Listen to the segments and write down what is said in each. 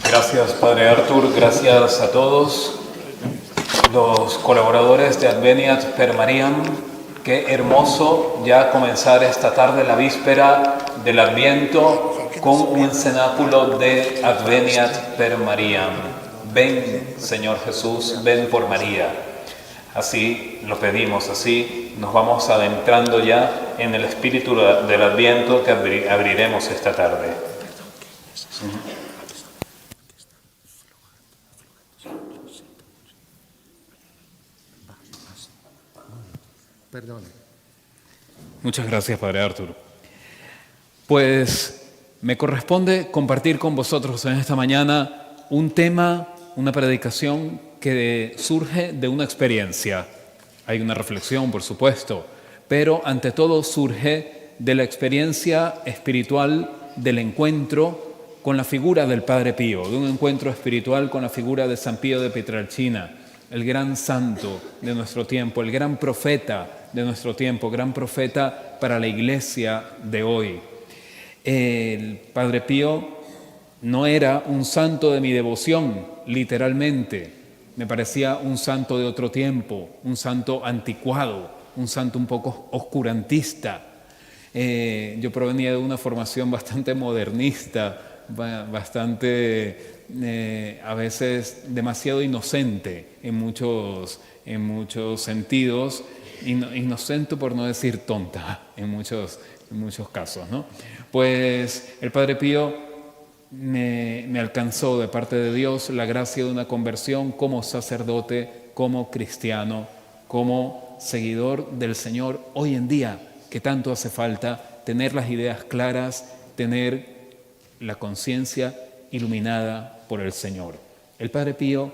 Gracias, Padre Artur. Gracias a todos los colaboradores de Adveniat per Mariam. Qué hermoso ya comenzar esta tarde, la víspera del Adviento, con un cenáculo de Adveniat per Mariam. Ven, Señor Jesús, ven por María. Así lo pedimos, así nos vamos adentrando ya en el espíritu del Adviento que abriremos esta tarde. Perdone. Muchas gracias, Padre Artur. Pues me corresponde compartir con vosotros en esta mañana un tema, una predicación que surge de una experiencia. Hay una reflexión, por supuesto, pero ante todo surge de la experiencia espiritual del encuentro con la figura del Padre Pío, de un encuentro espiritual con la figura de San Pío de Pietrelcina, el gran santo de nuestro tiempo, el gran profeta de nuestro tiempo, gran profeta para la Iglesia de hoy. El Padre Pío no era un santo de mi devoción, literalmente. Me parecía un santo de otro tiempo, un santo anticuado, un santo un poco oscurantista. Yo provenía de una formación bastante modernista, bastante, a veces, demasiado inocente en muchos sentidos, inocente por no decir tonta en muchos casos, ¿no? Pues el Padre Pío me alcanzó de parte de Dios la gracia de una conversión como sacerdote, como cristiano, como seguidor del Señor hoy en día, que tanto hace falta tener las ideas claras, tener la conciencia iluminada por el Señor. El Padre Pío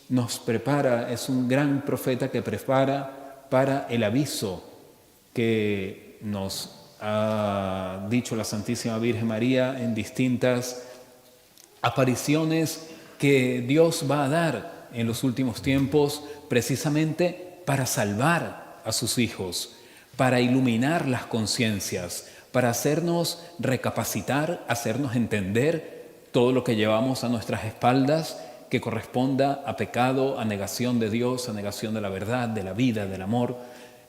nos prepara, es un gran profeta que prepara para el aviso que nos ha dicho la Santísima Virgen María en distintas apariciones que Dios va a dar en los últimos tiempos, precisamente para salvar a sus hijos, para iluminar las conciencias, para hacernos recapacitar, hacernos entender todo lo que llevamos a nuestras espaldas, que corresponda a pecado, a negación de Dios, a negación de la verdad, de la vida, del amor,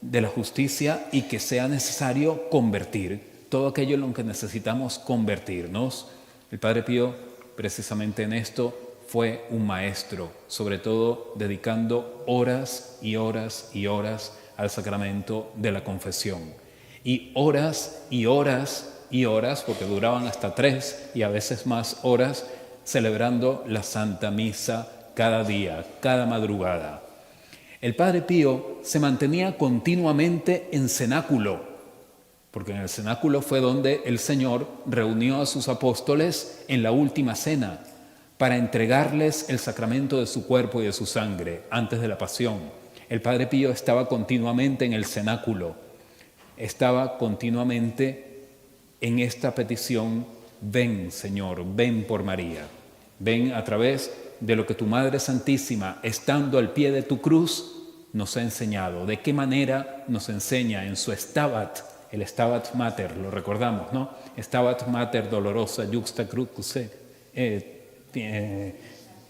de la justicia, y que sea necesario convertir todo aquello en lo que necesitamos convertirnos. El Padre Pío, precisamente en esto, fue un maestro, sobre todo dedicando horas y horas y horas al sacramento de la confesión. Y horas y horas y horas, porque duraban hasta 3 y a veces más horas, celebrando la Santa Misa cada día, cada madrugada. El Padre Pío se mantenía continuamente en cenáculo, porque en el cenáculo fue donde el Señor reunió a sus apóstoles en la última cena para entregarles el sacramento de su cuerpo y de su sangre antes de la pasión. El Padre Pío estaba continuamente en el cenáculo, estaba continuamente en esta petición: ven, Señor, ven por María. Ven a través de lo que tu Madre Santísima, estando al pie de tu cruz, nos ha enseñado. ¿De qué manera nos enseña en su Stabat? El Stabat Mater, lo recordamos, ¿no? Stabat Mater dolorosa juxta cruce.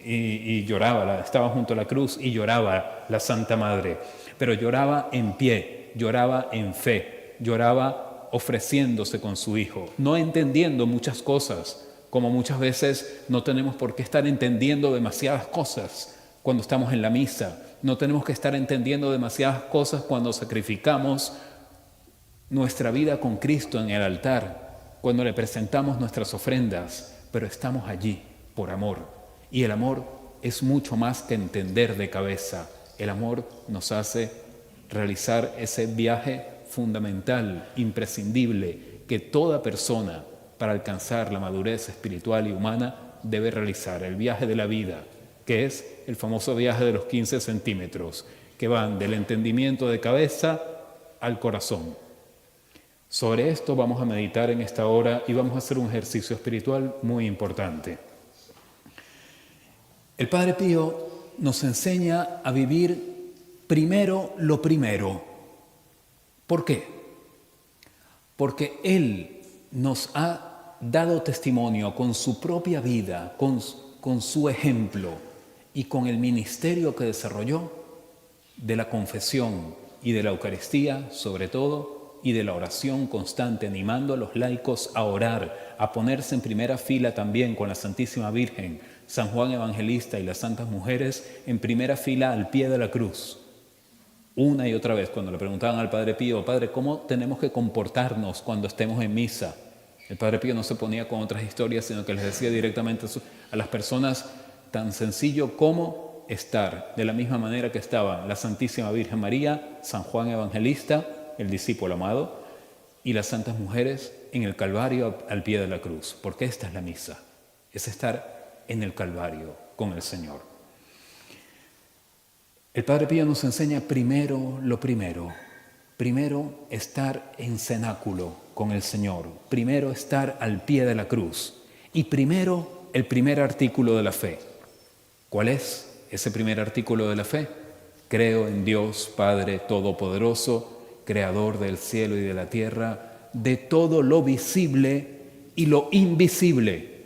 Y lloraba, estaba junto a la cruz y lloraba la Santa Madre. Pero lloraba en pie, lloraba en fe, lloraba ofreciéndose con su Hijo, no entendiendo muchas cosas, como muchas veces no tenemos por qué estar entendiendo demasiadas cosas cuando estamos en la misa. No tenemos que estar entendiendo demasiadas cosas cuando sacrificamos nuestra vida con Cristo en el altar, cuando le presentamos nuestras ofrendas, pero estamos allí por amor. Y el amor es mucho más que entender de cabeza. El amor nos hace realizar ese viaje fundamental, imprescindible, que toda persona, para alcanzar la madurez espiritual y humana, debe realizar, el viaje de la vida, que es el famoso viaje de los 15 centímetros, que van del entendimiento de cabeza al corazón. Sobre esto vamos a meditar en esta hora y vamos a hacer un ejercicio espiritual muy importante. El Padre Pío nos enseña a vivir primero lo primero. ¿Por qué? Porque Él nos ha dado testimonio con su propia vida, con su ejemplo y con el ministerio que desarrolló de la confesión y de la Eucaristía, sobre todo, y de la oración constante, animando a los laicos a orar, a ponerse en primera fila también con la Santísima Virgen, San Juan Evangelista y las santas mujeres en primera fila al pie de la cruz. Una y otra vez, cuando le preguntaban al Padre Pío, Padre, ¿cómo tenemos que comportarnos cuando estemos en misa? El Padre Pío no se ponía con otras historias, sino que les decía directamente a las personas tan sencillo como estar de la misma manera que estaban la Santísima Virgen María, San Juan Evangelista, el discípulo amado, y las santas mujeres en el Calvario al pie de la cruz. Porque esta es la misa, es estar en el Calvario con el Señor. El Padre Pío nos enseña primero lo primero. Primero estar en cenáculo con el Señor. Primero estar al pie de la cruz. Y primero el primer artículo de la fe. ¿Cuál es ese primer artículo de la fe? Creo en Dios Padre Todopoderoso, Creador del cielo y de la tierra, de todo lo visible y lo invisible.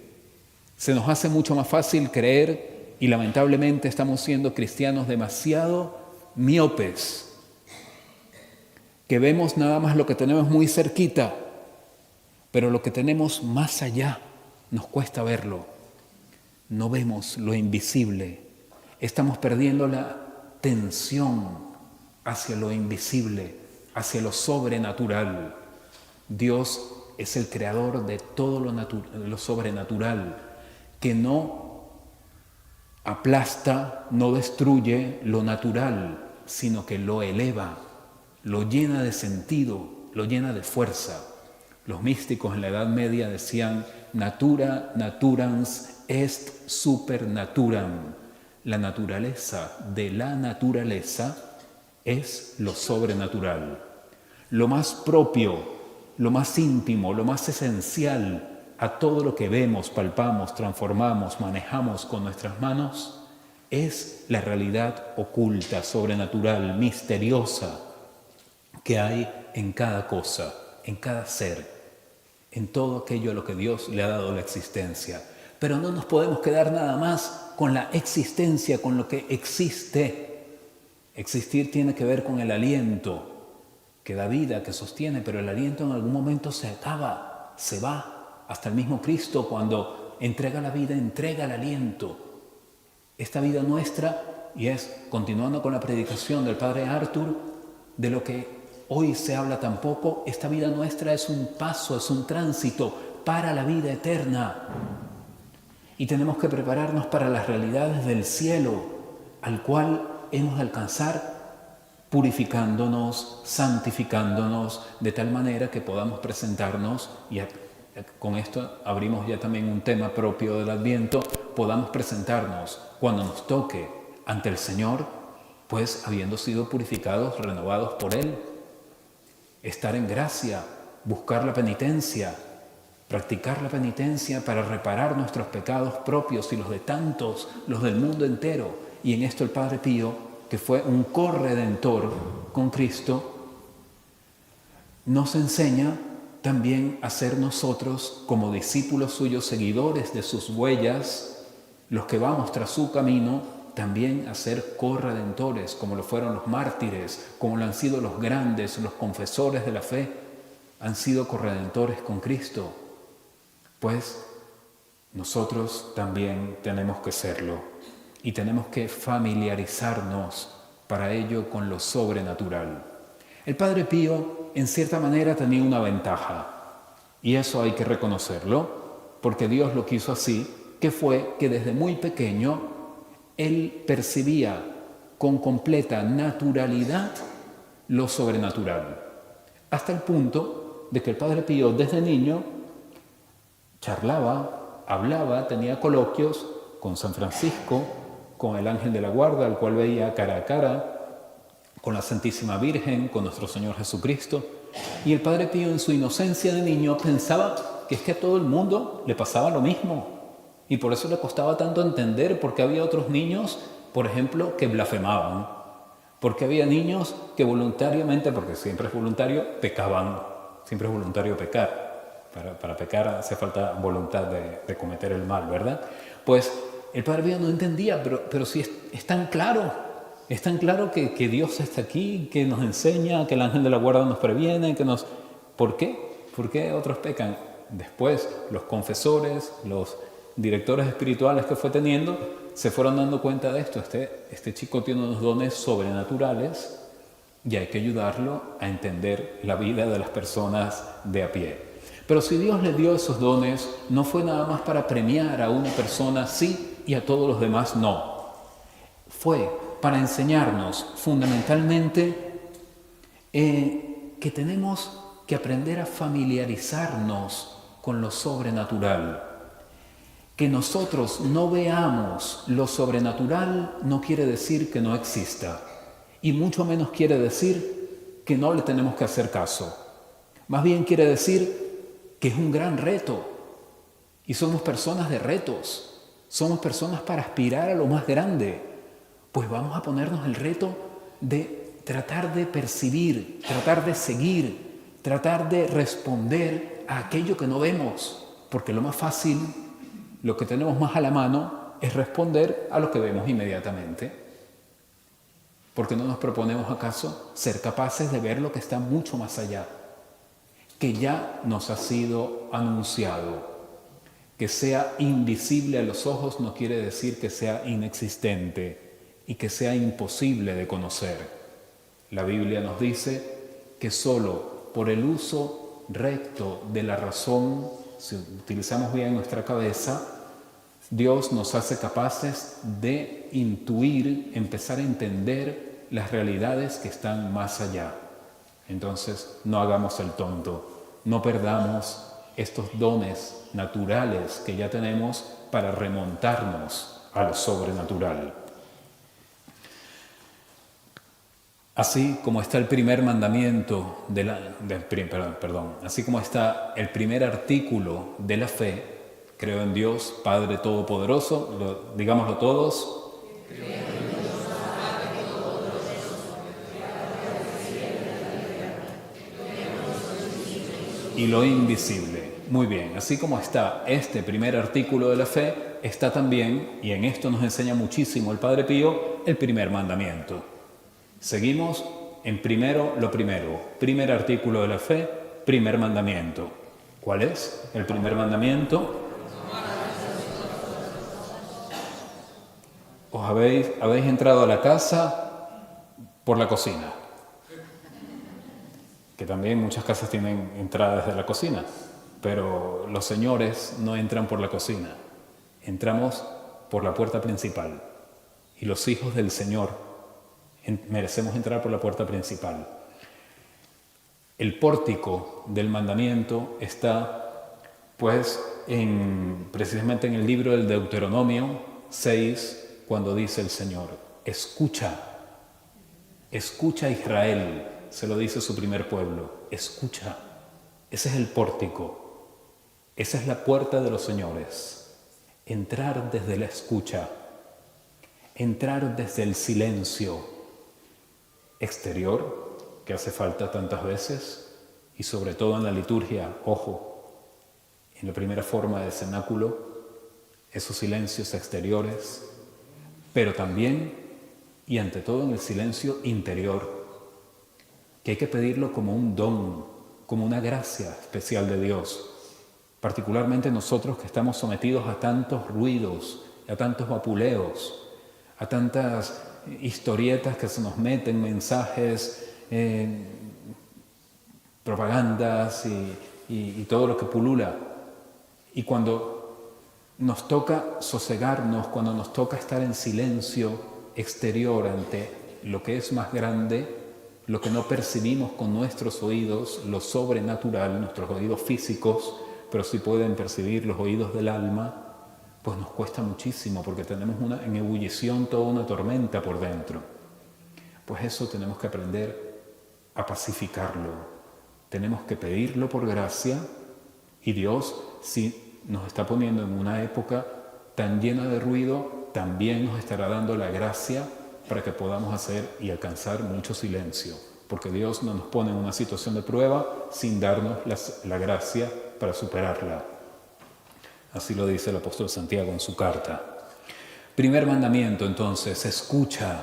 Se nos hace mucho más fácil creer y lamentablemente estamos siendo cristianos demasiado miopes, que vemos nada más lo que tenemos muy cerquita, pero lo que tenemos más allá nos cuesta verlo. No vemos lo invisible. Estamos perdiendo la tensión hacia lo invisible, hacia lo sobrenatural. Dios es el creador de todo lo sobrenatural, que no aplasta, no destruye lo natural, sino que lo eleva, lo llena de sentido, lo llena de fuerza. Los místicos en la Edad Media decían natura naturans est supernaturam. La naturaleza de la naturaleza es lo sobrenatural. Lo más propio, lo más íntimo, lo más esencial a todo lo que vemos, palpamos, transformamos, manejamos con nuestras manos es la realidad oculta, sobrenatural, misteriosa que hay en cada cosa, en cada ser, en todo aquello a lo que Dios le ha dado la existencia. Pero no nos podemos quedar nada más con la existencia, con lo que existe. Existir tiene que ver con el aliento que da vida, que sostiene, pero el aliento en algún momento se acaba, se va. Hasta el mismo Cristo, cuando entrega la vida, entrega el aliento. Esta vida nuestra, y es, continuando con la predicación del Padre Arthur, de lo que hoy se habla tan poco, esta vida nuestra es un paso, es un tránsito para la vida eterna. Y tenemos que prepararnos para las realidades del cielo, al cual hemos de alcanzar purificándonos, santificándonos, de tal manera que podamos presentarnos, y con esto abrimos ya también un tema propio del Adviento, podamos presentarnos cuando nos toque ante el Señor, pues habiendo sido purificados, renovados por Él. Estar en gracia, buscar la penitencia, practicar la penitencia para reparar nuestros pecados propios y los de tantos, los del mundo entero. Y en esto el Padre Pío, que fue un corredentor con Cristo, nos enseña también a ser nosotros, como discípulos suyos, seguidores de sus huellas, los que vamos tras su camino, también a ser corredentores, como lo fueron los mártires, como lo han sido los grandes, los confesores de la fe, han sido corredentores con Cristo. Pues nosotros también tenemos que serlo y tenemos que familiarizarnos para ello con lo sobrenatural. El Padre Pío, en cierta manera, tenía una ventaja, y eso hay que reconocerlo, porque Dios lo quiso así, que fue que desde muy pequeño él percibía con completa naturalidad lo sobrenatural, hasta el punto de que el Padre Pío desde niño charlaba, hablaba, tenía coloquios con San Francisco, con el ángel de la guarda, al cual veía cara a cara, con la Santísima Virgen, con nuestro Señor Jesucristo. Y el Padre Pío, en su inocencia de niño, pensaba que es que a todo el mundo le pasaba lo mismo. Y por eso le costaba tanto entender por qué había otros niños, por ejemplo, que blasfemaban. Porque había niños que voluntariamente, porque siempre es voluntario, pecaban. Siempre es voluntario pecar. Para pecar hace falta voluntad de cometer el mal, ¿verdad? Pues el Padre Pío no entendía, pero sí es tan claro. Es tan claro que Dios está aquí, que nos enseña, que el ángel de la guarda nos previene, que nos... ¿Por qué? ¿Por qué otros pecan? Después, los confesores, los directores espirituales que fue teniendo, se fueron dando cuenta de esto. Este chico tiene unos dones sobrenaturales y hay que ayudarlo a entender la vida de las personas de a pie. Pero si Dios le dio esos dones, no fue nada más para premiar a una persona sí y a todos los demás no. Fue para enseñarnos fundamentalmente que tenemos que aprender a familiarizarnos con lo sobrenatural. Que nosotros no veamos lo sobrenatural no quiere decir que no exista. Y mucho menos quiere decir que no le tenemos que hacer caso. Más bien quiere decir que es un gran reto. Y somos personas de retos. Somos personas para aspirar a lo más grande. Pues vamos a ponernos el reto de tratar de percibir, tratar de seguir, tratar de responder a aquello que no vemos. Porque lo más fácil, lo que tenemos más a la mano, es responder a lo que vemos inmediatamente. ¿Por qué no nos proponemos acaso ser capaces de ver lo que está mucho más allá? Que ya nos ha sido anunciado. Que sea invisible a los ojos no quiere decir que sea inexistente y que sea imposible de conocer. La Biblia nos dice que solo por el uso recto de la razón, si utilizamos bien nuestra cabeza, Dios nos hace capaces de intuir, empezar a entender las realidades que están más allá. Entonces, no hagamos el tonto, no perdamos estos dones naturales que ya tenemos para remontarnos a lo sobrenatural. Así como está el primer mandamiento así como está el primer artículo de la fe, creo en Dios, Padre Todopoderoso, digámoslo todos. Y lo invisible. Muy bien, así como está este primer artículo de la fe, está también, y en esto nos enseña muchísimo el Padre Pío, el primer mandamiento. Seguimos en lo primero, primer artículo de la fe, primer mandamiento. ¿Cuál es el primer mandamiento? Os habéis entrado a la casa por la cocina, que también muchas casas tienen entradas desde la cocina, pero los señores no entran por la cocina, entramos por la puerta principal, y los hijos del Señor merecemos entrar por la puerta principal. El pórtico del mandamiento está, pues, precisamente en el libro del Deuteronomio 6, cuando dice el Señor, escucha Israel, se lo dice su primer pueblo, escucha. Ese es el pórtico, esa es la puerta de los señores. Entrar desde la escucha, entrar desde el silencio exterior, que hace falta tantas veces, y sobre todo en la liturgia, ojo, en la primera forma del cenáculo, esos silencios exteriores, pero también y ante todo en el silencio interior, que hay que pedirlo como un don, como una gracia especial de Dios, particularmente nosotros que estamos sometidos a tantos ruidos, a tantos vapuleos, a tantas historietas que se nos meten, mensajes, propagandas y todo lo que pulula. Y cuando nos toca sosegarnos, cuando nos toca estar en silencio exterior ante lo que es más grande, lo que no percibimos con nuestros oídos, lo sobrenatural, nuestros oídos físicos, pero sí pueden percibir los oídos del alma, pues nos cuesta muchísimo porque tenemos en ebullición toda una tormenta por dentro. Pues eso tenemos que aprender a pacificarlo. Tenemos que pedirlo por gracia y Dios, si nos está poniendo en una época tan llena de ruido, también nos estará dando la gracia para que podamos hacer y alcanzar mucho silencio. Porque Dios no nos pone en una situación de prueba sin darnos la gracia para superarla. Así lo dice el apóstol Santiago en su carta. Primer mandamiento, entonces, escucha,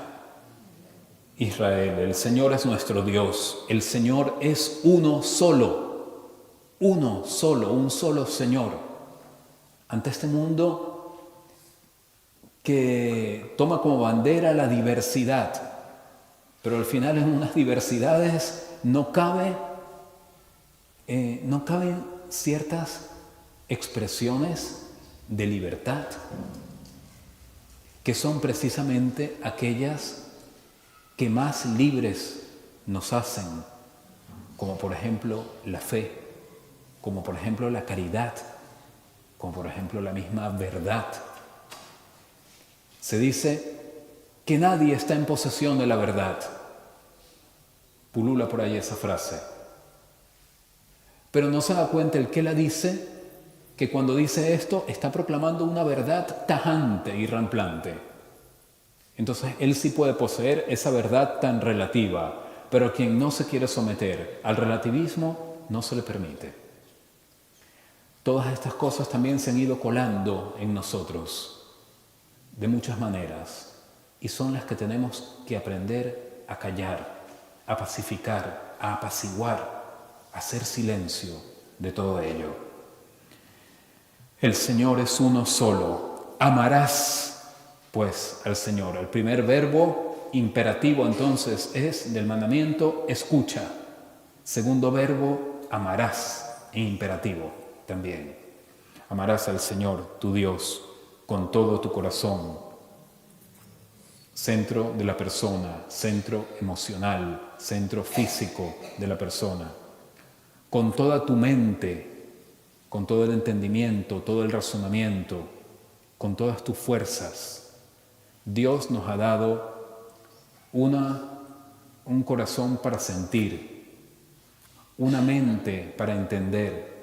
Israel, el Señor es nuestro Dios, el Señor es un solo Señor. Ante este mundo que toma como bandera la diversidad, pero al final en unas diversidades no caben ciertas expresiones de libertad, que son precisamente aquellas que más libres nos hacen, como por ejemplo la fe, como por ejemplo la caridad, como por ejemplo la misma verdad. Se dice que nadie está en posesión de la verdad. Pulula por ahí esa frase. Pero no se da cuenta el que la dice, que cuando dice esto está proclamando una verdad tajante y ramplante. Entonces él sí puede poseer esa verdad tan relativa, pero quien no se quiere someter al relativismo no se le permite. Todas estas cosas también se han ido colando en nosotros de muchas maneras y son las que tenemos que aprender a callar, a pacificar, a apaciguar, a hacer silencio de todo ello. El Señor es uno solo. Amarás, pues, al Señor. El primer verbo imperativo, entonces, es del mandamiento, escucha. Segundo verbo, amarás, en imperativo también. Amarás al Señor, tu Dios, con todo tu corazón. Centro de la persona, centro emocional, centro físico de la persona. Con toda tu mente, con todo el entendimiento, todo el razonamiento, con todas tus fuerzas. Dios nos ha dado un corazón para sentir, una mente para entender,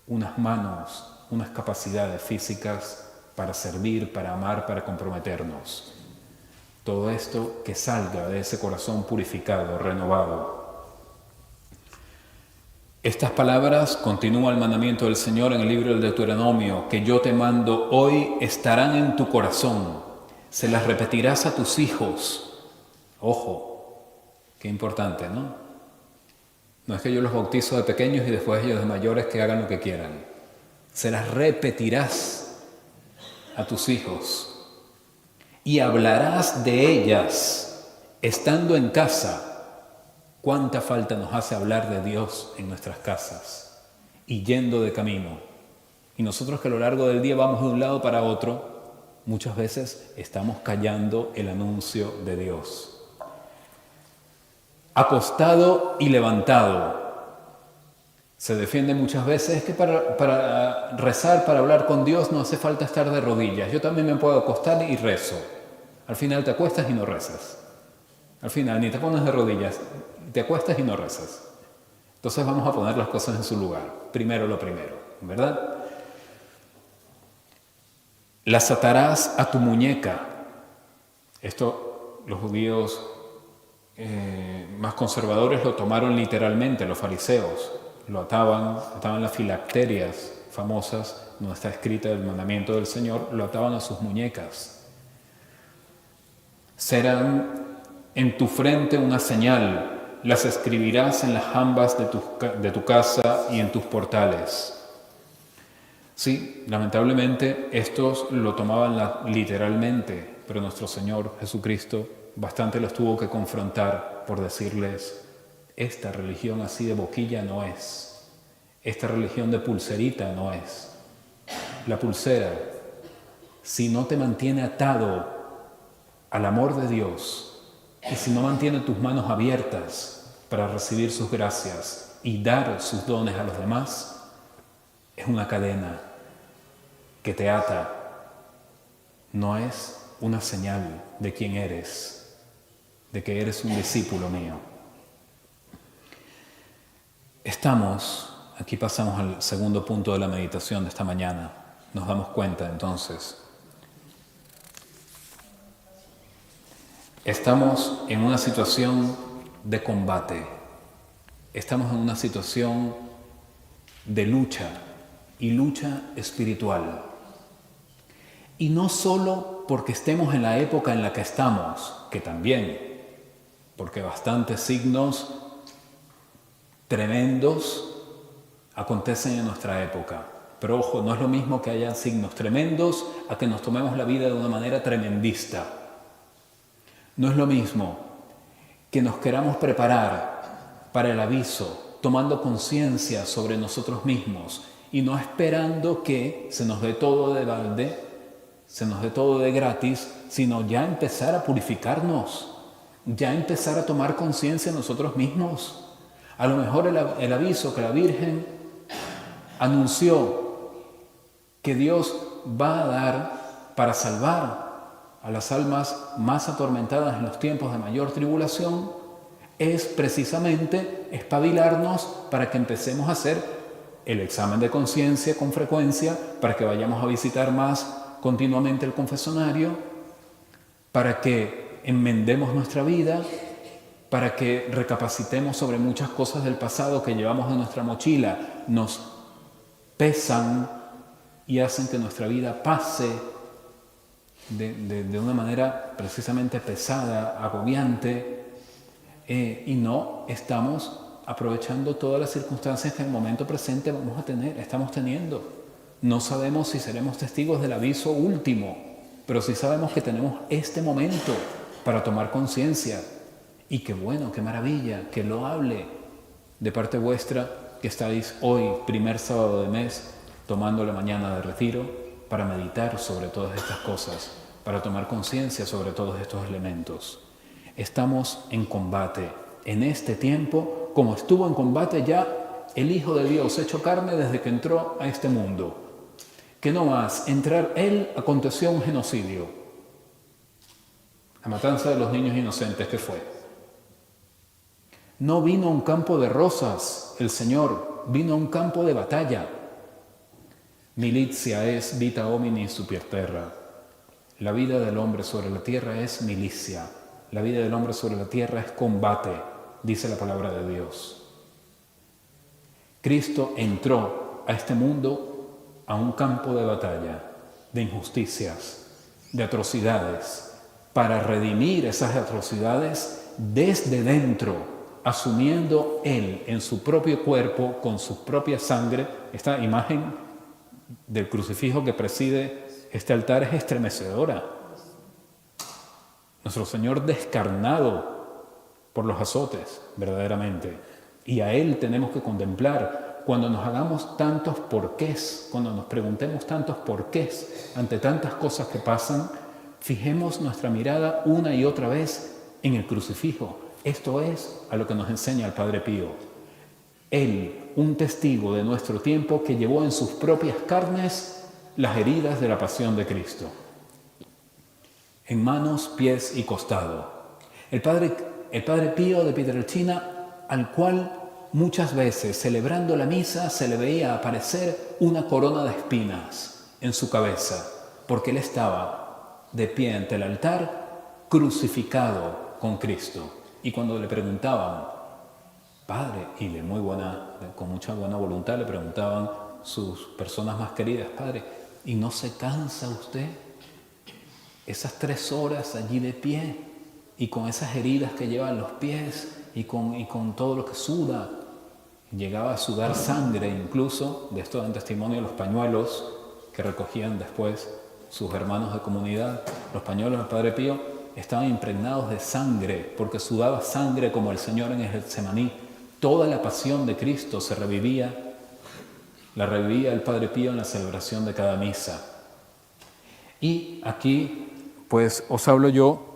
unas manos, unas capacidades físicas para servir, para amar, para comprometernos. Todo esto que salga de ese corazón purificado, renovado. Estas palabras, continúa el mandamiento del Señor en el libro del Deuteronomio, que yo te mando hoy, estarán en tu corazón. Se las repetirás a tus hijos. Ojo, qué importante, ¿no? No es que yo los bautizo de pequeños y después ellos de mayores que hagan lo que quieran. Se las repetirás a tus hijos. Y hablarás de ellas estando en casa. ¿Cuánta falta nos hace hablar de Dios en nuestras casas y yendo de camino? Y nosotros que a lo largo del día vamos de un lado para otro, muchas veces estamos callando el anuncio de Dios. Acostado y levantado. Se defiende muchas veces que para rezar, para hablar con Dios no hace falta estar de rodillas. Yo también me puedo acostar y rezo. Al final te acuestas y no rezas. Al final ni te pones de rodillas, te acuestas y no rezas. Entonces vamos a poner las cosas en su lugar. Primero lo primero, ¿verdad? Las atarás a tu muñeca. Esto los judíos más conservadores lo tomaron literalmente, los fariseos. Lo ataban las filacterias famosas, donde está escrita el mandamiento del Señor, lo ataban a sus muñecas. Serán en tu frente una señal, las escribirás en las jambas de tu casa y en tus portales. Sí, lamentablemente estos lo tomaban literalmente, pero nuestro Señor Jesucristo bastante los tuvo que confrontar por decirles: esta religión así de boquilla no es, esta religión de pulserita no es. La pulsera, si no te mantiene atado al amor de Dios y si no mantiene tus manos abiertas para recibir sus gracias y dar sus dones a los demás, es una cadena que te ata, no es una señal de quién eres, de que eres un discípulo mío. Aquí pasamos al segundo punto de la meditación de esta mañana. Nos damos cuenta entonces. Estamos en una situación de combate. Estamos en una situación de lucha y lucha espiritual. Y no solo porque estemos en la época en la que estamos, que también, porque bastantes signos tremendos acontecen en nuestra época. Pero ojo, no es lo mismo que haya signos tremendos a que nos tomemos la vida de una manera tremendista. No es lo mismo que nos queramos preparar para el aviso, tomando conciencia sobre nosotros mismos y no esperando que se nos dé todo de balde, se nos dé todo de gratis, sino ya empezar a purificarnos, ya empezar a tomar conciencia nosotros mismos. A lo mejor el aviso que la Virgen anunció que Dios va a dar para salvar a las almas más atormentadas en los tiempos de mayor tribulación es precisamente espabilarnos para que empecemos a hacer el examen de conciencia con frecuencia, para que vayamos a visitar más continuamente el confesionario, para que enmendemos nuestra vida, para que recapacitemos sobre muchas cosas del pasado que llevamos en nuestra mochila, nos pesan y hacen que nuestra vida pase de una manera precisamente pesada, agobiante, y no estamos aprovechando todas las circunstancias que en el momento presente vamos a tener, estamos teniendo. No sabemos si seremos testigos del aviso último, pero sí sabemos que tenemos este momento para tomar conciencia. Y qué bueno, qué maravilla, qué loable de parte vuestra que estáis hoy, primer sábado de mes, tomando la mañana de retiro para meditar sobre todas estas cosas, para tomar conciencia sobre todos estos elementos. Estamos en combate en este tiempo, como estuvo en combate ya el Hijo de Dios hecho carne desde que entró a este mundo. Que no más entrar Él aconteció un genocidio. La matanza de los niños inocentes, ¿qué fue? No vino a un campo de rosas el Señor, vino a un campo de batalla. Militia es vita homini super terra. La vida del hombre sobre la tierra es milicia. La vida del hombre sobre la tierra es combate, dice la palabra de Dios. Cristo entró a este mundo a un campo de batalla, de injusticias, de atrocidades, para redimir esas atrocidades desde dentro, asumiendo Él en su propio cuerpo, con su propia sangre. Esta imagen del crucifijo que preside este altar es estremecedora. Nuestro Señor descarnado por los azotes, verdaderamente. Y a Él tenemos que contemplar cuando nos hagamos tantos porqués, cuando nos preguntemos tantos porqués ante tantas cosas que pasan, fijemos nuestra mirada una y otra vez en el crucifijo. Esto es a lo que nos enseña el Padre Pío. Él, un testigo de nuestro tiempo que llevó en sus propias carnes las heridas de la pasión de Cristo. En manos, pies y costado. El Padre Pío de Pietrelcina, al cual muchas veces celebrando la misa se le veía aparecer una corona de espinas en su cabeza, porque él estaba de pie ante el altar crucificado con Cristo. Y cuando le preguntaban, Padre, y con mucha buena voluntad le preguntaban sus personas más queridas, Padre, ¿y no se cansa usted? Esas 3 horas allí de pie y con esas heridas que llevan los pies y con todo lo que suda. Llegaba a sudar sangre incluso, de esto dan testimonio los pañuelos que recogían después sus hermanos de comunidad. Los pañuelos del Padre Pío estaban impregnados de sangre porque sudaba sangre como el Señor en el Getsemaní. Toda la pasión de Cristo la revivía el Padre Pío en la celebración de cada misa. Y aquí pues os hablo yo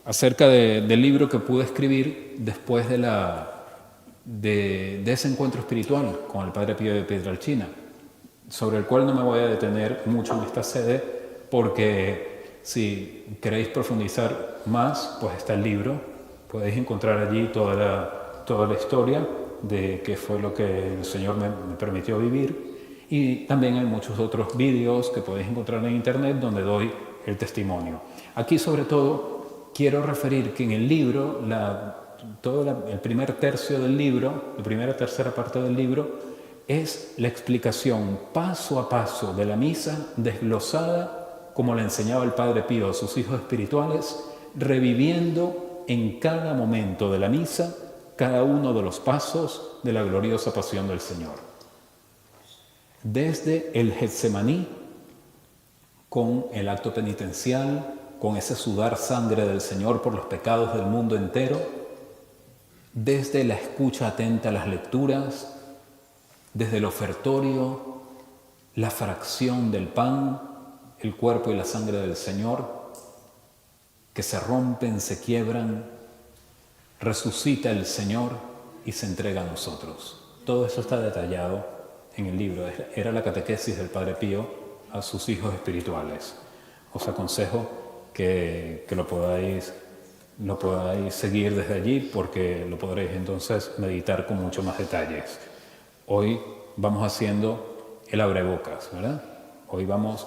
acerca del libro que pude escribir después de ese encuentro espiritual con el Padre Pío de Pietrelcina, sobre el cual no me voy a detener mucho en esta sede, porque si queréis profundizar más, pues está el libro, podéis encontrar allí toda la historia de qué fue lo que el Señor me permitió vivir, y también hay muchos otros vídeos que podéis encontrar en internet donde doy el testimonio. Aquí sobre todo quiero referir que en el libro, el primer tercio del libro, la primera tercera parte del libro, es la explicación paso a paso de la misa desglosada como la enseñaba el Padre Pío a sus hijos espirituales, reviviendo en cada momento de la misa cada uno de los pasos de la gloriosa pasión del Señor. Desde el Getsemaní, con el acto penitencial, con ese sudar sangre del Señor por los pecados del mundo entero, desde la escucha atenta a las lecturas, desde el ofertorio, la fracción del pan, el cuerpo y la sangre del Señor, que se rompen, se quiebran, resucita el Señor y se entrega a nosotros. Todo eso está detallado en el libro. Era la catequesis del Padre Pío a sus hijos espirituales. Os aconsejo que lo podáis seguir desde allí, porque lo podréis entonces meditar con mucho más detalles. Hoy vamos haciendo el abrebocas, ¿verdad? Hoy vamos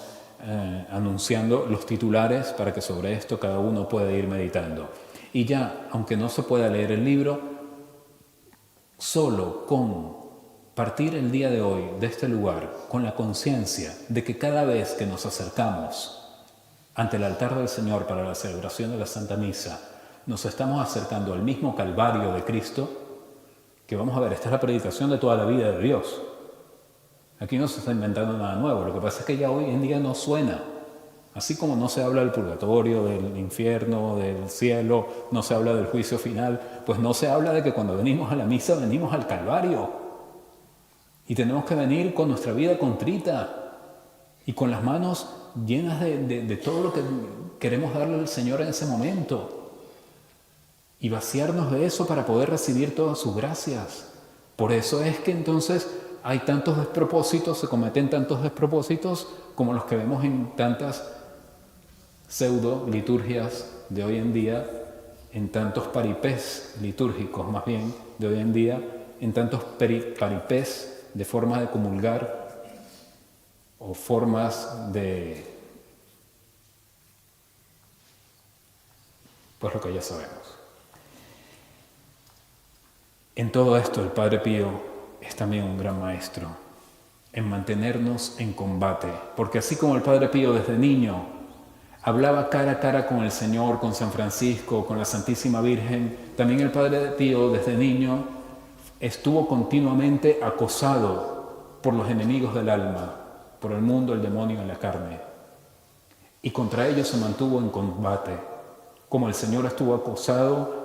anunciando los titulares para que sobre esto cada uno pueda ir meditando. Y ya, aunque no se pueda leer el libro, solo con partir el día de hoy de este lugar con la conciencia de que cada vez que nos acercamos ante el altar del Señor para la celebración de la Santa Misa, nos estamos acercando al mismo Calvario de Cristo, que vamos a ver, esta es la predicación de toda la vida de Dios. Aquí no se está inventando nada nuevo, lo que pasa es que ya hoy en día no suena. Así como no se habla del purgatorio, del infierno, del cielo, no se habla del juicio final, pues no se habla de que cuando venimos a la misa venimos al Calvario. Y tenemos que venir con nuestra vida contrita y con las manos llenas de todo lo que queremos darle al Señor en ese momento. Y vaciarnos de eso para poder recibir todas sus gracias. Por eso es que entonces hay tantos despropósitos, se cometen tantos despropósitos como los que vemos en tantas pseudo liturgias de hoy en día, en tantos paripés litúrgicos más bien de hoy en día, en tantos paripés de formas de comulgar o formas de, pues lo que ya sabemos. En todo esto el Padre Pío es también un gran maestro en mantenernos en combate, porque así como el Padre Pío desde niño hablaba cara a cara con el Señor, con San Francisco, con la Santísima Virgen, también el Padre Pío desde niño estuvo continuamente acosado por los enemigos del alma, por el mundo, el demonio y la carne. Y contra ellos se mantuvo en combate, como el Señor estuvo acosado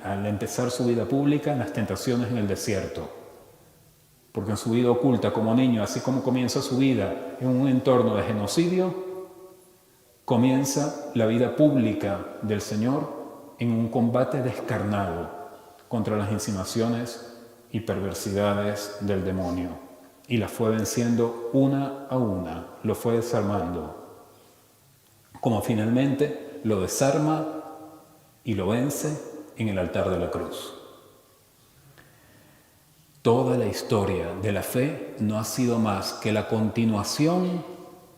al empezar su vida pública en las tentaciones en el desierto. Porque en su vida oculta como niño, así como comienza su vida en un entorno de genocidio, comienza la vida pública del Señor en un combate descarnado contra las insinuaciones y perversidades del demonio. Y las fue venciendo una a una, lo fue desarmando. Como finalmente lo desarma y lo vence en el altar de la cruz. Toda la historia de la fe no ha sido más que la continuación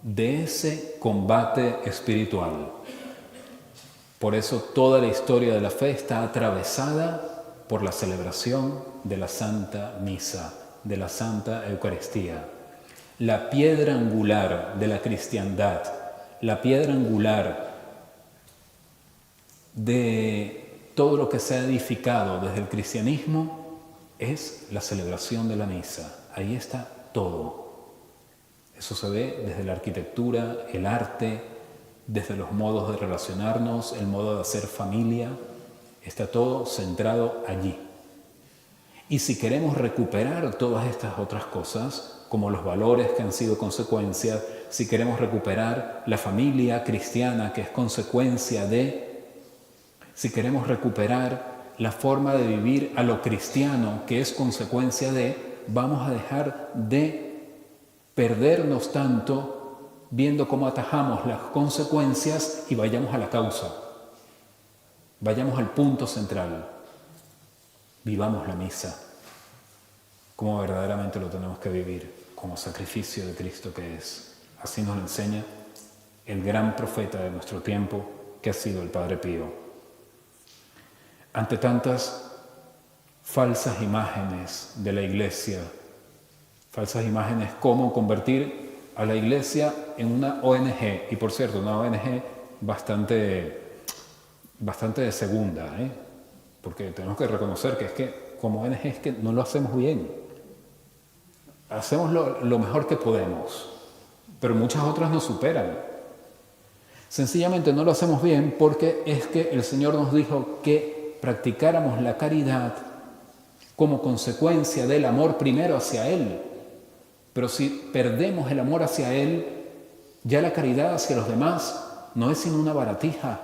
de ese combate espiritual. Por eso toda la historia de la fe está atravesada por la celebración de la Santa Misa, de la Santa Eucaristía. La piedra angular de la cristiandad, la piedra angular de todo lo que se ha edificado desde el cristianismo es la celebración de la misa. Ahí está todo. Eso se ve desde la arquitectura, el arte, desde los modos de relacionarnos, el modo de hacer familia. Está todo centrado allí. Y si queremos recuperar todas estas otras cosas, como los valores que han sido consecuencia, si queremos recuperar la familia cristiana que es consecuencia de, si queremos recuperar la forma de vivir a lo cristiano que es consecuencia de, vamos a dejar de perdernos tanto viendo cómo atajamos las consecuencias y vayamos a la causa. Vayamos al punto central. Vivamos la misa como verdaderamente lo tenemos que vivir, como sacrificio de Cristo que es. Así nos lo enseña el gran profeta de nuestro tiempo, que ha sido el Padre Pío. Ante tantas falsas imágenes de la Iglesia, Falsas imágenes como convertir a la iglesia en una ONG. Y por cierto, una ONG bastante de segunda, porque tenemos que reconocer que es que como ONG es que no lo hacemos bien. Hacemos lo mejor que podemos, pero muchas otras nos superan. Sencillamente no lo hacemos bien porque es que el Señor nos dijo que practicáramos la caridad como consecuencia del amor primero hacia Él. Pero si perdemos el amor hacia Él, ya la caridad hacia los demás no es sino una baratija.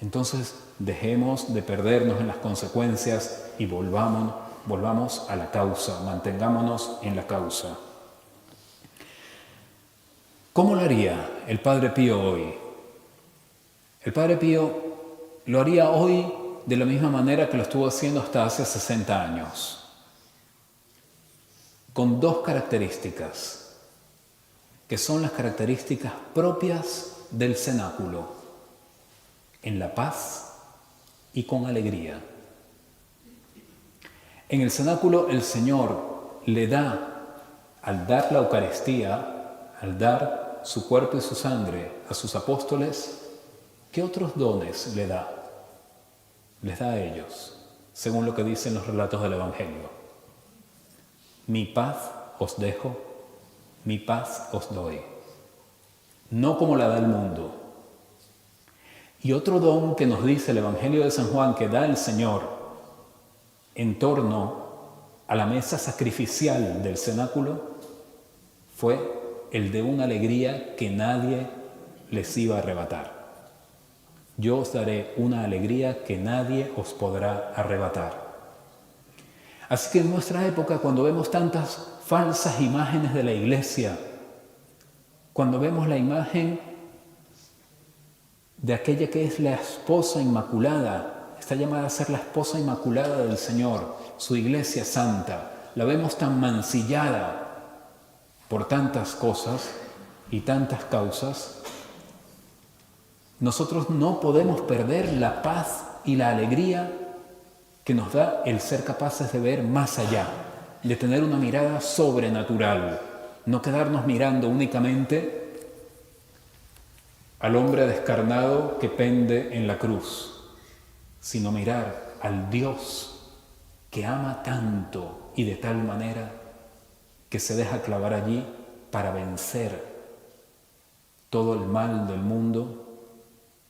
Entonces dejemos de perdernos en las consecuencias y volvamos a la causa, mantengámonos en la causa. ¿Cómo lo haría el Padre Pío hoy? El Padre Pío lo haría hoy de la misma manera que lo estuvo haciendo hasta hace 60 años. Con dos características, que son las características propias del cenáculo, en la paz y con alegría. En el cenáculo el Señor le da, al dar la Eucaristía, al dar su cuerpo y su sangre a sus apóstoles, ¿qué otros dones le da? Les da a ellos, según lo que dicen los relatos del Evangelio. Mi paz os dejo, mi paz os doy, no como la da el mundo. Y otro don que nos dice el Evangelio de San Juan que da el Señor en torno a la mesa sacrificial del cenáculo fue el de una alegría que nadie les iba a arrebatar. Yo os daré una alegría que nadie os podrá arrebatar. Así que en nuestra época, cuando vemos tantas falsas imágenes de la iglesia, cuando vemos la imagen de aquella que es la esposa inmaculada, está llamada a ser la esposa inmaculada del Señor, su iglesia santa, la vemos tan mancillada por tantas cosas y tantas causas, nosotros no podemos perder la paz y la alegría que nos da el ser capaces de ver más allá, de tener una mirada sobrenatural, no quedarnos mirando únicamente al hombre descarnado que pende en la cruz, sino mirar al Dios que ama tanto y de tal manera que se deja clavar allí para vencer todo el mal del mundo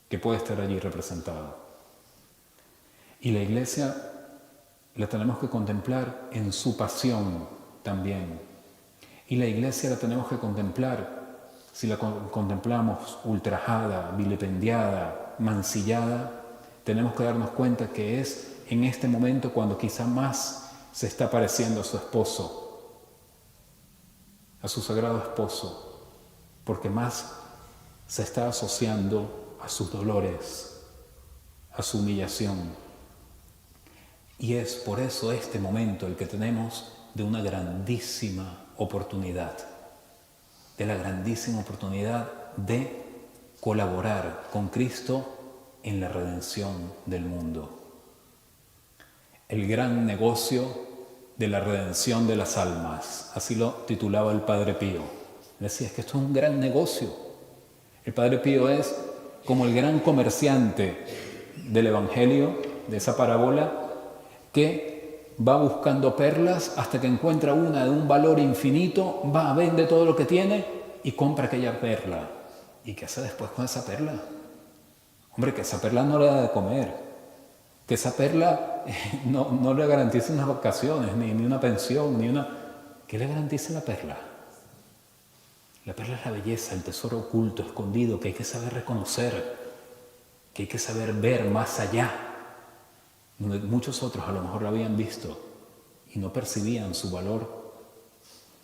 que puede estar allí representado. Y la iglesia la tenemos que contemplar en su pasión también. Y la iglesia la tenemos que contemplar, si la contemplamos ultrajada, vilipendiada, mancillada, tenemos que darnos cuenta que es en este momento cuando quizá más se está pareciendo a su esposo, a su sagrado esposo, porque más se está asociando a sus dolores, a su humillación. Y es por eso este momento el que tenemos de una grandísima oportunidad, de la grandísima oportunidad de colaborar con Cristo en la redención del mundo. El gran negocio de la redención de las almas, así lo titulaba el Padre Pío. Decía, es que esto es un gran negocio. El Padre Pío es como el gran comerciante del Evangelio, de esa parábola, que va buscando perlas hasta que encuentra una de un valor infinito, va, vende todo lo que tiene y compra aquella perla. ¿Y qué hace después con esa perla? Hombre, que esa perla no le da de comer, que esa perla no le garantiza unas vacaciones, ni una pensión, ni una... ¿Qué le garantiza la perla? La perla es la belleza, el tesoro oculto, escondido, que hay que saber reconocer, que hay que saber ver más allá, donde muchos otros a lo mejor lo habían visto y no percibían su valor.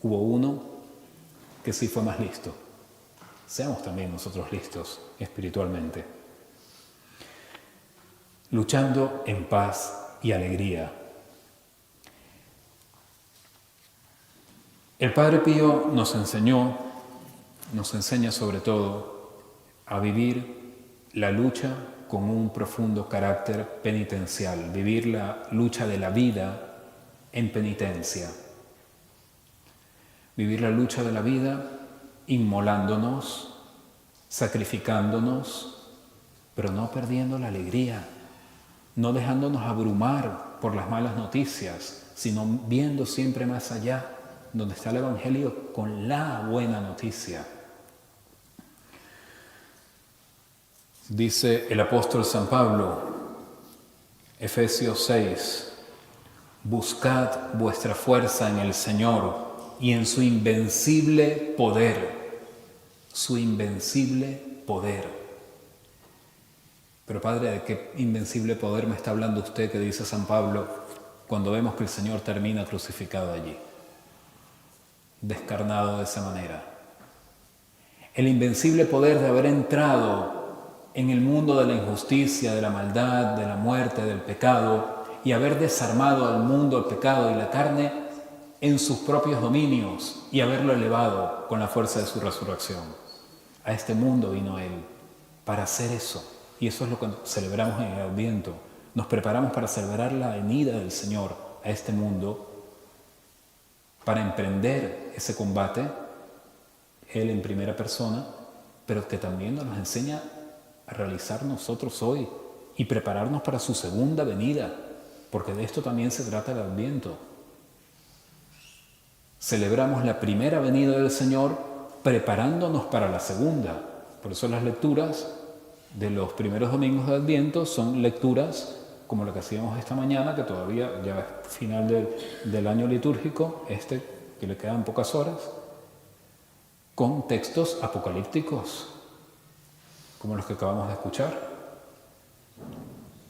Hubo uno que sí fue más listo. Seamos también nosotros listos espiritualmente. Luchando en paz y alegría. El Padre Pío nos enseña sobre todo a vivir la lucha con un profundo carácter penitencial, vivir la lucha de la vida en penitencia. Vivir la lucha de la vida inmolándonos, sacrificándonos, pero no perdiendo la alegría, no dejándonos abrumar por las malas noticias, sino viendo siempre más allá, donde está el Evangelio con la buena noticia. Dice el apóstol San Pablo, Efesios 6, buscad vuestra fuerza en el Señor y en su invencible poder. Su invencible poder. Pero Padre, ¿de qué invencible poder me está hablando usted que dice San Pablo cuando vemos que el Señor termina crucificado allí? Descarnado de esa manera. El invencible poder de haber entrado en el mundo de la injusticia, de la maldad, de la muerte, del pecado, y haber desarmado al mundo, el pecado y la carne en sus propios dominios y haberlo elevado con la fuerza de su resurrección. A este mundo vino Él para hacer eso. Y eso es lo que celebramos en el Adviento. Nos preparamos para celebrar la venida del Señor a este mundo, para emprender ese combate, Él en primera persona, pero que también nos enseña a realizar nosotros hoy y prepararnos para su segunda venida, porque de esto también se trata el Adviento. Celebramos la primera venida del Señor preparándonos para la segunda. Por eso las lecturas de los primeros domingos de Adviento son lecturas como la que hacíamos esta mañana, que todavía ya es final del año litúrgico, que le quedan pocas horas, con textos apocalípticos, como los que acabamos de escuchar.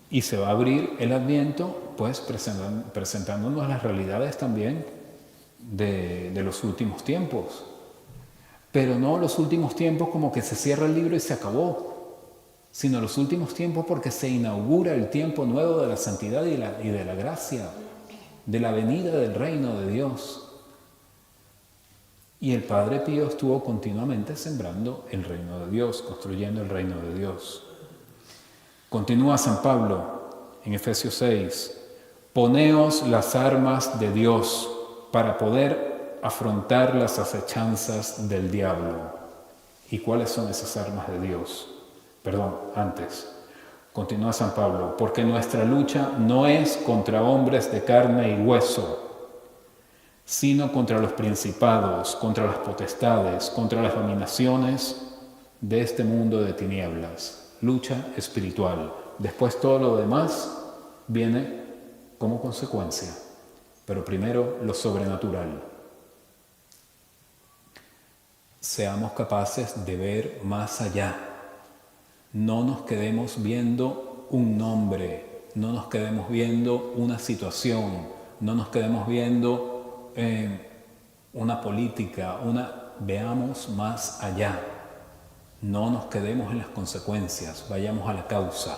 Y se va a abrir el Adviento, pues presentándonos las realidades también de los últimos tiempos. Pero no los últimos tiempos como que se cierra el libro y se acabó, sino los últimos tiempos porque se inaugura el tiempo nuevo de la santidad y de la gracia, de la venida del reino de Dios. Y el Padre Pío estuvo continuamente sembrando el reino de Dios, construyendo el reino de Dios. Continúa San Pablo en Efesios 6, poneos las armas de Dios para poder afrontar las acechanzas del diablo. ¿Y cuáles son esas armas de Dios? Antes. Continúa San Pablo, porque nuestra lucha no es contra hombres de carne y hueso, sino contra los principados, contra las potestades, contra las dominaciones de este mundo de tinieblas. Lucha espiritual. Después todo lo demás viene como consecuencia, pero primero lo sobrenatural. Seamos capaces de ver más allá. No nos quedemos viendo un nombre, no nos quedemos viendo una situación, no nos quedemos viendo una política, veamos más allá. No nos quedemos en las consecuencias, vayamos a la causa.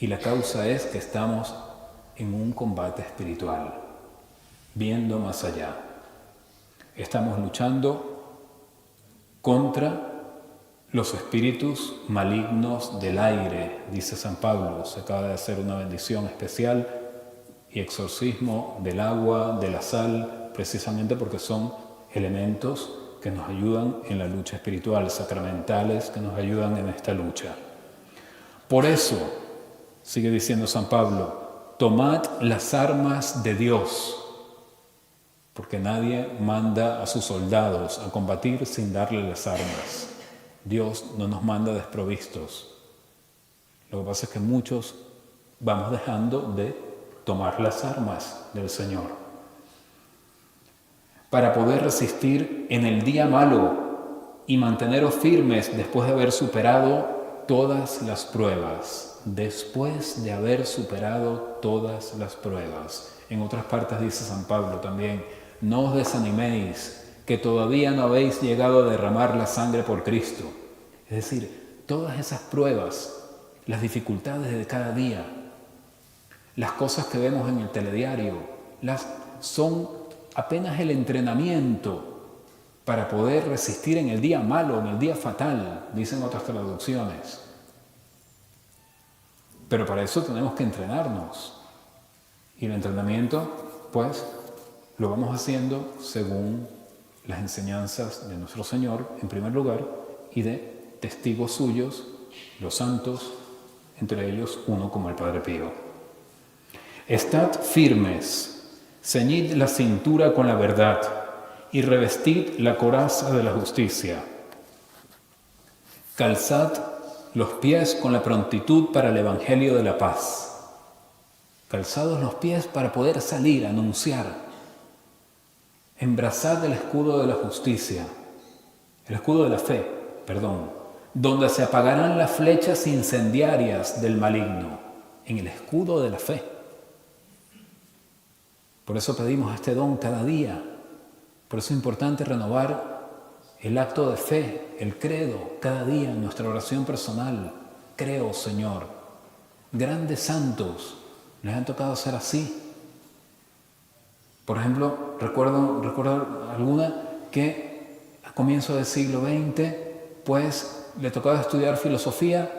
Y la causa es que estamos en un combate espiritual, viendo más allá. Estamos luchando contra los espíritus malignos del aire, dice San Pablo. Se acaba de hacer una bendición especial y exorcismo del agua, de la sal, precisamente porque son elementos que nos ayudan en la lucha espiritual, sacramentales que nos ayudan en esta lucha. Por eso, sigue diciendo San Pablo, tomad las armas de Dios, porque nadie manda a sus soldados a combatir sin darle las armas. Dios no nos manda desprovistos. Lo que pasa es que muchos vamos dejando de tomar las armas del Señor para poder resistir en el día malo y manteneros firmes después de haber superado todas las pruebas. Después de haber superado todas las pruebas. En otras partes dice San Pablo también, no os desaniméis, que todavía no habéis llegado a derramar la sangre por Cristo. Es decir, todas esas pruebas, las dificultades de cada día, las cosas que vemos en el telediario, son apenas el entrenamiento para poder resistir en el día malo, en el día fatal, dicen otras traducciones. Pero para eso tenemos que entrenarnos. Y el entrenamiento, pues, Lo vamos haciendo según las enseñanzas de nuestro Señor, en primer lugar, y de testigos suyos, los santos, entre ellos uno como el Padre Pío. Estad firmes, ceñid la cintura con la verdad y revestid la coraza de la justicia. Calzad los pies con la prontitud para el Evangelio de la paz. Calzados los pies para poder salir a anunciar. Embrazad el escudo de la justicia, el escudo de la fe, donde se apagarán las flechas incendiarias del maligno, en el escudo de la fe. Por eso pedimos este don cada día. Por eso es importante renovar el acto de fe, el credo, cada día en nuestra oración personal. Creo, Señor. Grandes santos les han tocado ser así. Por ejemplo, recuerdo alguna que a comienzos del siglo XX, pues le tocaba estudiar filosofía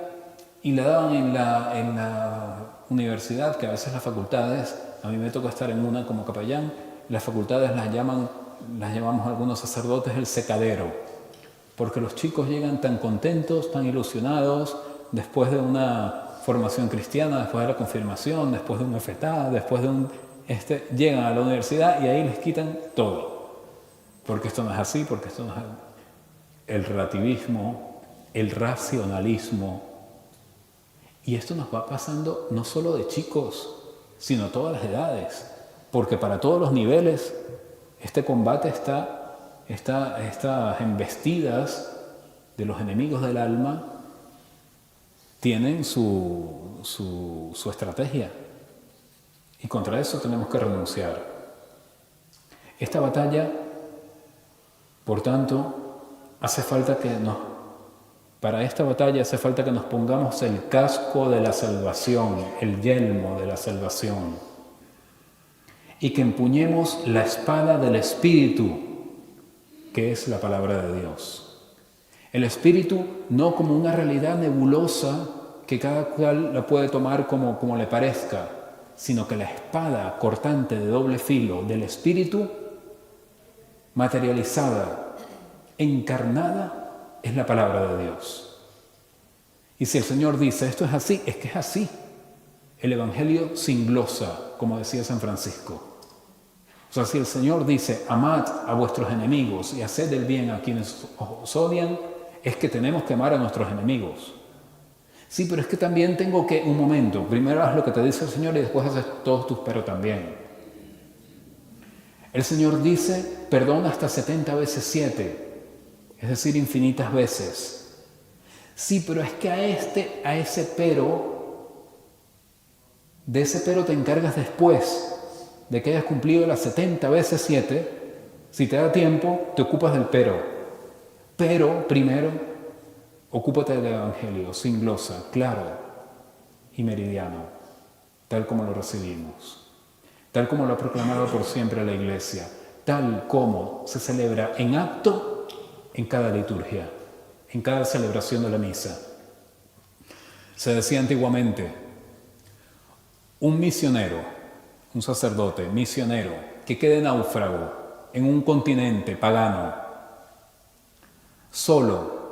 y le daban en la universidad, que a veces las facultades, a mí me toca estar en una como capellán, las facultades las llamamos algunos sacerdotes el secadero, porque los chicos llegan tan contentos, tan ilusionados, después de una formación cristiana, después de la confirmación, después de un FETA, después de llegan a la universidad y ahí les quitan todo. Porque esto no es así, porque esto no es así. El relativismo, el racionalismo. Y esto nos va pasando no solo de chicos, sino a todas las edades. Porque para todos los niveles, este combate estas embestidas de los enemigos del alma tienen su estrategia. Y contra eso tenemos que renunciar. Esta batalla, por tanto, para esta batalla hace falta que nos pongamos el casco de la salvación, el yelmo de la salvación, y que empuñemos la espada del Espíritu, que es la palabra de Dios. El Espíritu no como una realidad nebulosa que cada cual la puede tomar como le parezca, sino que la espada cortante de doble filo del Espíritu, materializada, encarnada, es la palabra de Dios. Y si el Señor dice esto es así, es que es así. El Evangelio sin glosa, como decía San Francisco. O sea, si el Señor dice amad a vuestros enemigos y haced el bien a quienes os odian, es que tenemos que amar a nuestros enemigos. Sí, pero es que también tengo que, un momento, primero haz lo que te dice el Señor y después haces todos tus pero también. El Señor dice, perdona hasta 70 veces 7, es decir, infinitas veces. Sí, pero es que a ese pero, de ese pero te encargas después de que hayas cumplido las 70 veces 7, si te da tiempo, te ocupas del pero. Pero, primero, ocúpate del Evangelio, sin glosa, claro y meridiano, tal como lo recibimos, tal como lo ha proclamado por siempre la Iglesia, tal como se celebra en acto en cada liturgia, en cada celebración de la misa. Se decía antiguamente, un misionero, un sacerdote misionero, que quede náufrago en un continente pagano, solo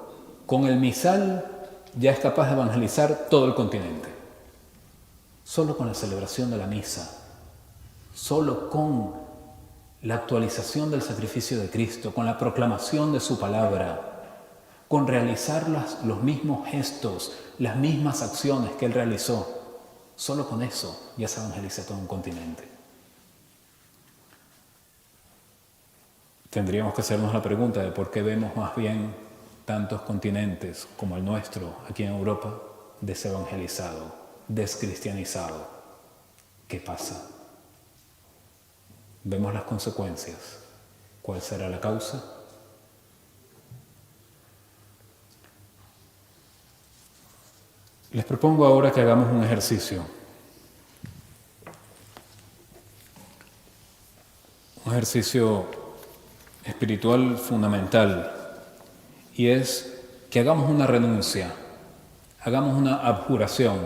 con el misal ya es capaz de evangelizar todo el continente. Solo con la celebración de la misa, solo con la actualización del sacrificio de Cristo, con la proclamación de su palabra, con realizar los mismos gestos, las mismas acciones que Él realizó, solo con eso ya se evangeliza todo un continente. Tendríamos que hacernos la pregunta de por qué vemos más bien tantos continentes como el nuestro, aquí en Europa, desevangelizado, descristianizado. ¿Qué pasa? Vemos las consecuencias. ¿Cuál será la causa? Les propongo ahora que hagamos un ejercicio. Un ejercicio espiritual fundamental. Y es que hagamos una renuncia, hagamos una abjuración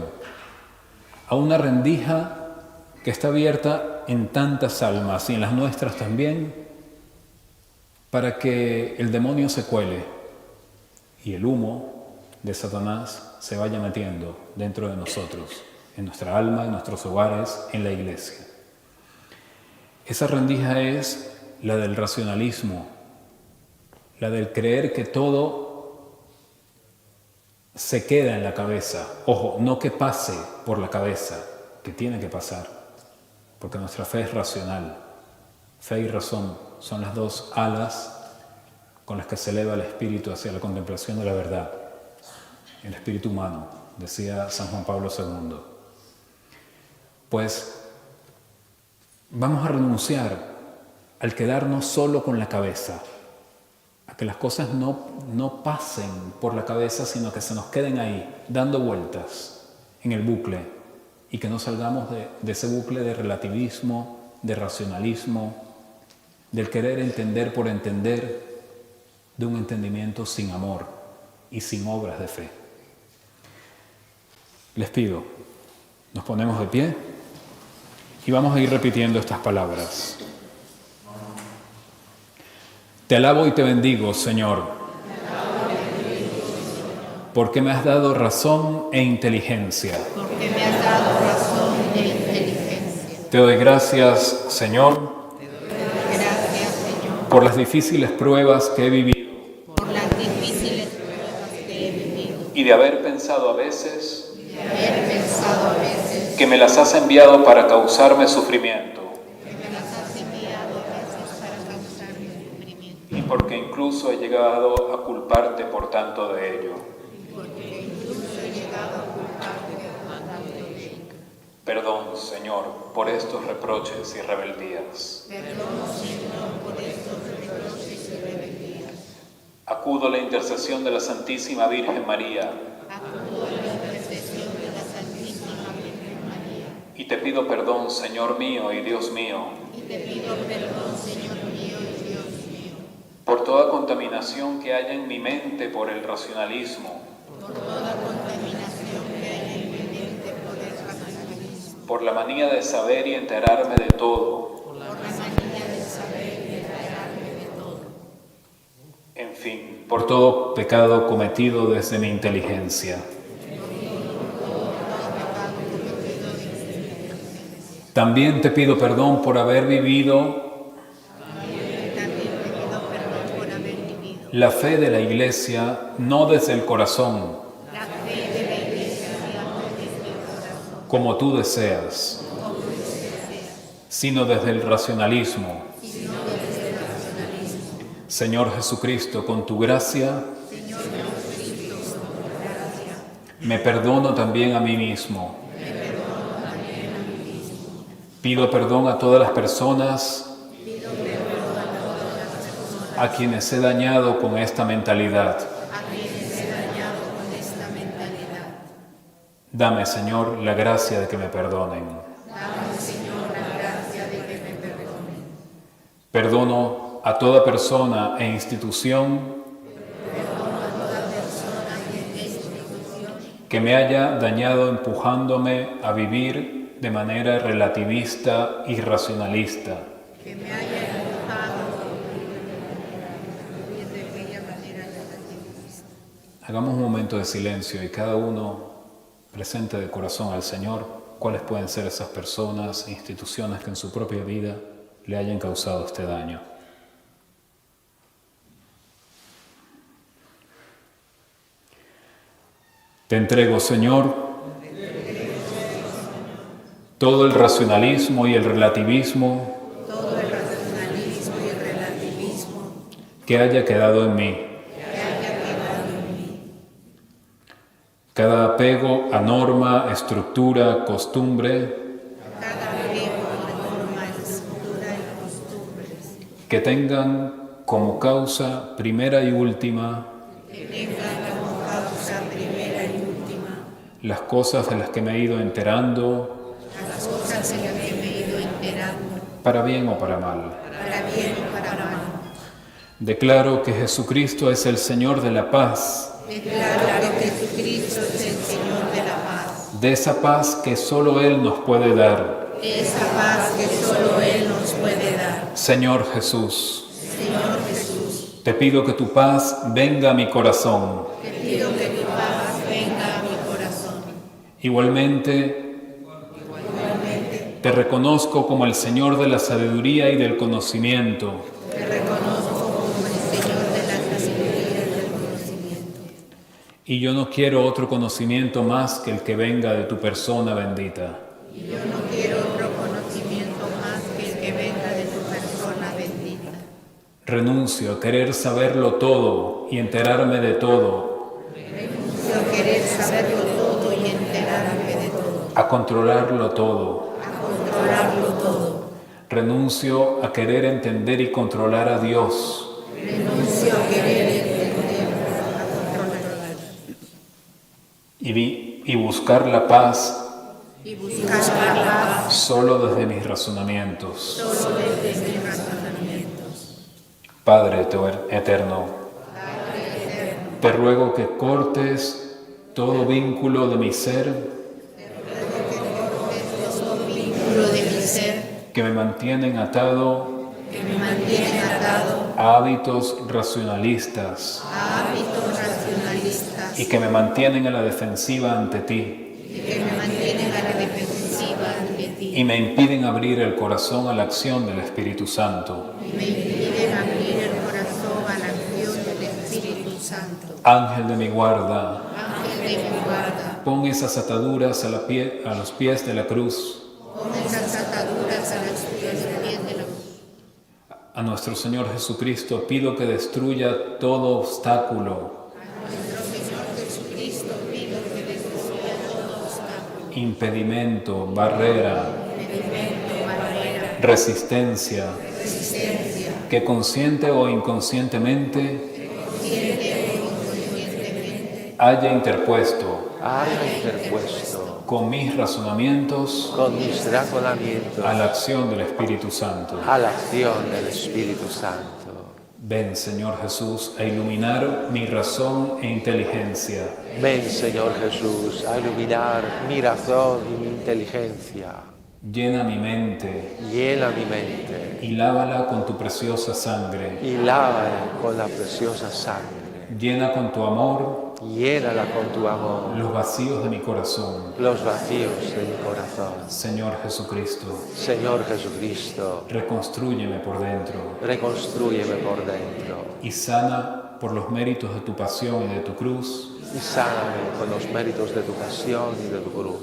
a una rendija que está abierta en tantas almas y en las nuestras también, para que el demonio se cuele y el humo de Satanás se vaya metiendo dentro de nosotros, en nuestra alma, en nuestros hogares, en la iglesia. Esa rendija es la del racionalismo, la del creer que todo se queda en la cabeza. Ojo, no que pase por la cabeza, que tiene que pasar, porque nuestra fe es racional. Fe y razón son las dos alas con las que se eleva el espíritu hacia la contemplación de la verdad. El espíritu humano, decía San Juan Pablo II. Pues vamos a renunciar al quedarnos solo con la cabeza, a que las cosas no pasen por la cabeza, sino que se nos queden ahí, dando vueltas en el bucle, y que no salgamos de ese bucle de relativismo, de racionalismo, del querer entender por entender, de un entendimiento sin amor y sin obras de fe. Les pido, nos ponemos de pie y vamos a ir repitiendo estas palabras. Te alabo y te bendigo, Señor, porque me has dado razón e inteligencia. Porque me has dado razón e inteligencia. Te doy gracias, Señor, Gracias, Señor, por las difíciles pruebas que he vivido por las difíciles pruebas que he vivido. y de haber pensado a veces De haber pensado a veces que me las has enviado para causarme sufrimiento, que me las has enviado a veces para causarme sufrimiento. y porque incluso he llegado a culparte por tanto de ello. Porque incluso he llegado a culparte por tanto de ello. Perdón, Señor, por estos reproches y rebeldías. Perdón, Señor, por estos reproches y rebeldías. Acudo a la intercesión de la Santísima Virgen María Acudo a la intercesión de la Santísima Virgen María. y te pido perdón, Señor mío y Dios mío, Y te pido perdón, Señor mío y Dios mío, por toda contaminación que haya en mi mente por el racionalismo, por toda contaminación que hay en mi mente por el racionalismo, por la manía de saber y enterarme de todo, por la manía de saber y enterarme de todo. en fin, por todo pecado cometido desde mi inteligencia. También te pido perdón por haber vivido También te pido perdón por haber vivido la fe de la Iglesia no desde el corazón, la fe de la Iglesia, no desde el corazón, como tú deseas, sino desde el racionalismo. Señor Jesucristo, con tu gracia, me perdono también a mí mismo. Pido perdón a todas las personas a quienes he dañado con esta mentalidad. Dame, Señor, la gracia de que me perdonen. Perdono a toda persona e institución que me haya dañado empujándome a vivir de manera relativista y racionalista. que me haya empujado a vivir de aquella manera relativista. Hagamos un momento de silencio y cada uno presente de corazón al Señor cuáles pueden ser esas personas e instituciones que en su propia vida le hayan causado este daño. Te entrego, Señor, todo el racionalismo y el relativismo Todo el racionalismo y el relativismo que haya quedado en mí. Cada apego a norma, estructura, costumbre cada apego a normas, estructura y costumbres que tengan como causa primera y última que tengan como causa primera y última las cosas de las que me he ido enterando, las cosas en las que me he ido enterando, para bien o para mal. para bien o para mal. Declaro que Jesucristo es el Señor de la paz, Declaro que Jesucristo es el Señor de la paz, de esa paz que solo Él nos puede dar, esa paz que solo Él nos puede dar. Señor Jesús, Señor Jesús, te pido que tu paz venga a mi corazón. te pido que tu paz venga a mi corazón. Igualmente, te reconozco como el Señor de la sabiduría y del conocimiento. Te reconozco como el Señor de la sabiduría y del conocimiento. Y yo no quiero otro conocimiento más que el que venga de tu persona bendita. Y yo no quiero otro conocimiento más que el que venga de tu persona bendita. Renuncio a querer saberlo todo y enterarme de todo, Renuncio a querer saberlo todo y enterarme de todo. a controlarlo todo. A controlarlo todo. Renuncio a querer entender y controlar a Dios. Renuncio a querer entender, a controlar. Y buscar la paz Y buscar la paz solo desde mis razonamientos. solo desde mis razonamientos. Padre eterno, te ruego que cortes todo vínculo de mi ser Todo vínculo de mi ser que me mantienen atado que me mantiene atado a hábitos racionalistas a hábitos racionalistas y que me mantienen a la defensiva ante ti y que me mantienen a la defensiva ante ti y me impiden abrir el corazón a la acción del Espíritu Santo. y me impiden abrir el corazón a la acción del Espíritu Santo. Ángel de mi guarda, Ángel de mi guarda, pon esas ataduras a los pies de la cruz. pon esas ataduras a los pies de la cruz. A nuestro Señor Jesucristo pido que destruya todo obstáculo, Nuestro Señor Jesucristo pido que destruya todo obstáculo, impedimento, barrera, impedimento, barrera, resistencia, resistencia, que consciente o inconscientemente haya interpuesto haya interpuesto con mis razonamientos con mis razonamientos a la acción del Espíritu Santo. a la acción del Espíritu Santo. Ven, Señor Jesús, a iluminar mi razón e inteligencia. Ven, Señor Jesús, a iluminar mi razón y mi inteligencia. Llena mi mente Llena mi mente y lávala con tu preciosa sangre. y lávala con la preciosa sangre. Llena con tu amor Llénala con tu amor los vacíos de mi corazón. los vacíos de mi corazón. Señor Jesucristo, Señor Jesucristo, reconstrúyeme por dentro reconstrúyeme por dentro y sana por los méritos de tu pasión y de tu cruz y sáname con los méritos de tu pasión y de tu cruz.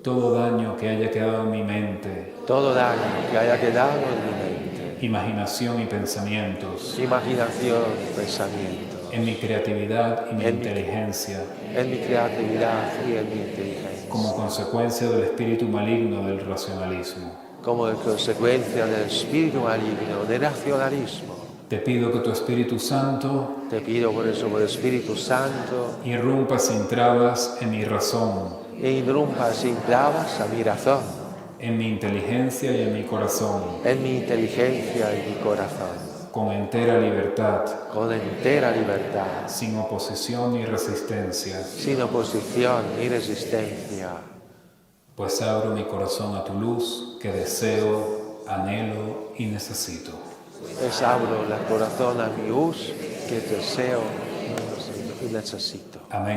todo daño que haya quedado en mi mente, Todo daño que haya quedado en mi mente, imaginación y pensamientos, imaginación y pensamiento, en mi creatividad y mi En mi- inteligencia, en mi creatividad y en mi inteligencia, como consecuencia del espíritu maligno del racionalismo. como de consecuencia del espíritu maligno, del racionalismo. Te pido que tu Espíritu Santo Te pido por eso, por el Espíritu Santo, irrumpa sin trabas en mi razón, e irrumpa sin trabas a mi razón, en mi inteligencia y en mi corazón, en mi inteligencia y mi corazón, con entera libertad, con entera libertad, sin oposición ni resistencia, sin oposición ni resistencia, pues abro mi corazón a tu luz que deseo, anhelo y necesito. pues abro el corazón a mi luz que deseo y necesito. Amén.